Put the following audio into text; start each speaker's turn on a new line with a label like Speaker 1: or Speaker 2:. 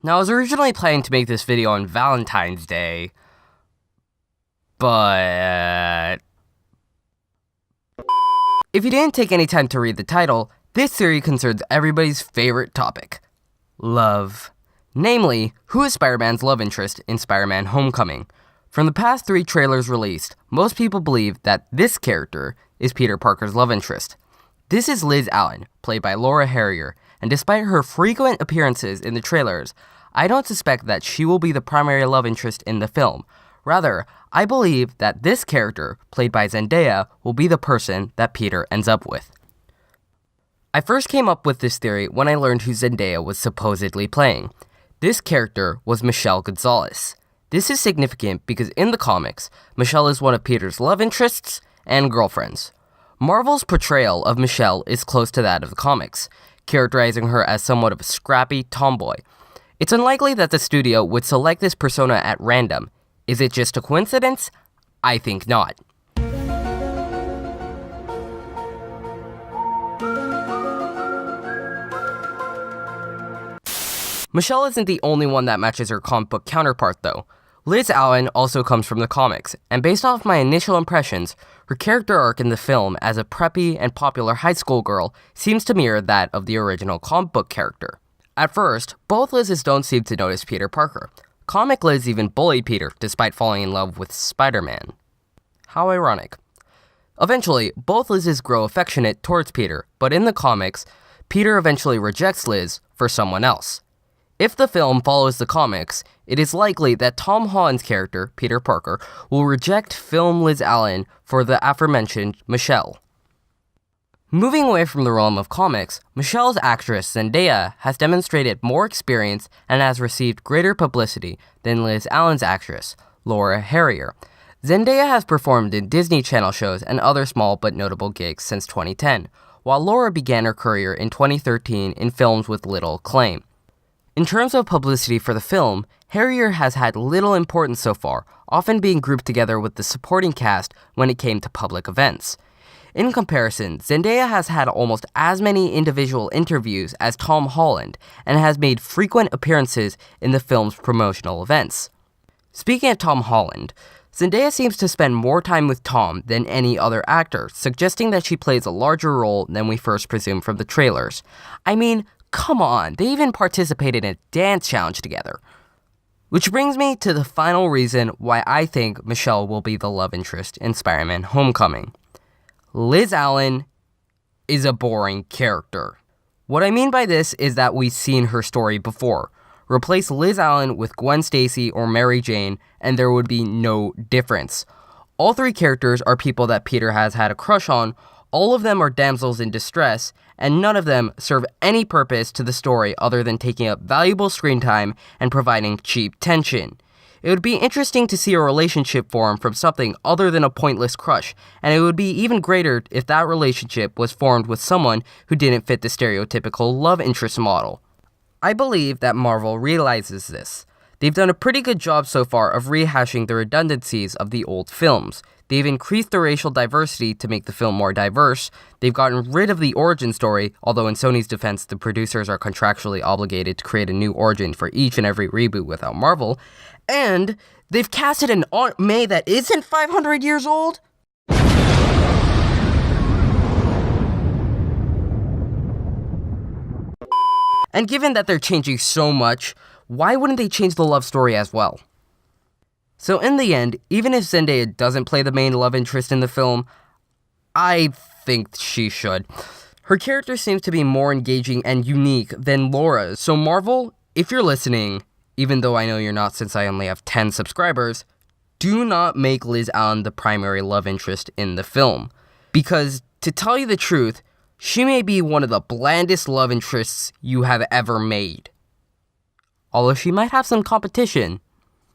Speaker 1: Now, I was originally planning to make this video on Valentine's Day, but if you didn't take any time to read the title, this theory concerns everybody's favorite topic, love. Namely, who is Spider-Man's love interest in Spider-Man Homecoming? From the past 3 trailers released, most people believe that this character is Peter Parker's love interest. This is Liz Allen, played by Laura Harrier, and despite her frequent appearances in the trailers, I don't suspect that she will be the primary love interest in the film. Rather, I believe that this character, played by Zendaya, will be the person that Peter ends up with. I first came up with this theory when I learned who Zendaya was supposedly playing. This character was Michelle Gonzalez. This is significant because in the comics, Michelle is one of Peter's love interests and girlfriends. Marvel's portrayal of Michelle is close to that of the comics, characterizing her as somewhat of a scrappy tomboy. It's unlikely that the studio would select this persona at random. Is it just a coincidence? I think not. Michelle isn't the only one that matches her comic book counterpart, though. Liz Allen also comes from the comics, and based off my initial impressions, her character arc in the film as a preppy and popular high school girl seems to mirror that of the original comic book character. At first, both Liz's don't seem to notice Peter Parker. Comic Liz even bullied Peter despite falling in love with Spider-Man. How ironic. Eventually, both Liz's grow affectionate towards Peter, but in the comics, Peter eventually rejects Liz for someone else. If the film follows the comics, it is likely that Tom Holland's character, Peter Parker, will reject film Liz Allen for the aforementioned Michelle. Moving away from the realm of comics, Michelle's actress Zendaya has demonstrated more experience and has received greater publicity than Liz Allen's actress, Laura Harrier. Zendaya has performed in Disney Channel shows and other small but notable gigs since 2010, while Laura began her career in 2013 in films with little acclaim. In terms of publicity for the film, Harrier has had little importance so far, often being grouped together with the supporting cast when it came to public events. In comparison, Zendaya has had almost as many individual interviews as Tom Holland, and has made frequent appearances in the film's promotional events. Speaking of Tom Holland, Zendaya seems to spend more time with Tom than any other actor, suggesting that she plays a larger role than we first presumed from the trailers. I mean, come on, they even participated in a dance challenge together. Which brings me to the final reason why I think Michelle will be the love interest in Spider-Man Homecoming. Liz Allen is a boring character. What I mean by this is that we've seen her story before. Replace Liz Allen with Gwen Stacy or Mary Jane, and there would be no difference. All 3 characters are people that Peter has had a crush on, all of them are damsels in distress, and none of them serve any purpose to the story other than taking up valuable screen time and providing cheap tension. It would be interesting to see a relationship form from something other than a pointless crush, and it would be even greater if that relationship was formed with someone who didn't fit the stereotypical love interest model. I believe that Marvel realizes this. They've done a pretty good job so far of rehashing the redundancies of the old films. They've increased the racial diversity to make the film more diverse. They've gotten rid of the origin story, although in Sony's defense, the producers are contractually obligated to create a new origin for each and every reboot without Marvel. And they've casted an Aunt May that isn't 500 years old? And given that they're changing so much, why wouldn't they change the love story as well? So in the end, even if Zendaya doesn't play the main love interest in the film, I think she should. Her character seems to be more engaging and unique than Laura's, so Marvel, if you're listening, even though I know you're not since I only have 10 subscribers, do not make Liz Allen the primary love interest in the film. Because, to tell you the truth, she may be one of the blandest love interests you have ever made. Although she might have some competition